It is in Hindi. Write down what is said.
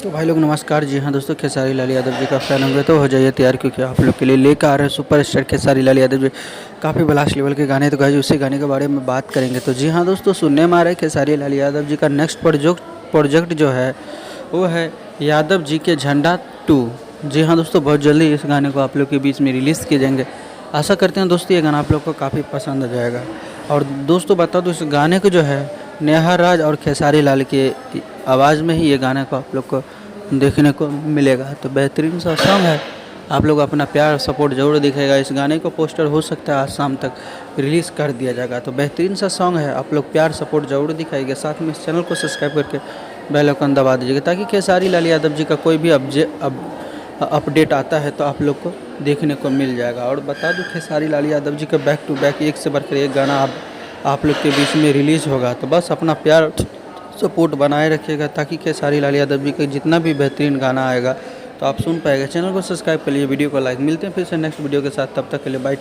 तो भाई लोग नमस्कार। जी हाँ दोस्तों, खेसारी लाल यादव जी का फैन होंगे तो हो जाइए तैयार, क्योंकि आप लोग के लिए लेकर आ रहे हैं सुपरस्टार खेसारी लाल यादव जी। काफ़ी ब्लास्ट लेवल के गाने, तो गाइस उसी गाने के बारे में बात करेंगे। तो जी हाँ दोस्तों, सुनने में आ रहा है खेसारी लाल यादव जी का नेक्स्ट प्रोजेक्ट जो है वो है यादव जी के झंडा 2। जी हाँ दोस्तों, बहुत जल्दी इस गाने को आप लोग के बीच में रिलीज़ किए जाएंगे। आशा करते हैं दोस्तों ये गाना आप लोग को काफ़ी पसंद आ जाएगा। और दोस्तों बता दो, इस गाने को जो है नेहा राज और खेसारी लाल के आवाज़ में ही ये गाने को आप लोग को देखने को मिलेगा। तो बेहतरीन सा सॉन्ग है, आप लोग अपना प्यार सपोर्ट ज़रूर दिखेगा। इस गाने को पोस्टर हो सकता है आज शाम तक रिलीज़ कर दिया जाएगा। तो बेहतरीन सा सॉन्ग है, आप लोग प्यार सपोर्ट ज़रूर दिखाइएगा। साथ में इस चैनल को सब्सक्राइब करके बेल आइकन दबा दीजिएगा, ताकि खेसारी लाल यादव जी का कोई भी अपडेट आता है तो आप लोग को देखने को मिल जाएगा। और बता दूं, खेसारी लाल यादव जी का बैक टू बैक एक से बढ़कर एक गाना आप लोग के बीच में रिलीज़ होगा। तो बस अपना प्यार सपोर्ट बनाए रखिएगा, ताकि खेसारी लाल यादव जी का जितना भी बेहतरीन गाना आएगा तो आप सुन पाएगा। चैनल को सब्सक्राइब कर लीजिए, वीडियो को लाइक। मिलते हैं फिर से नेक्स्ट वीडियो के साथ, तब तक के लिए बाय।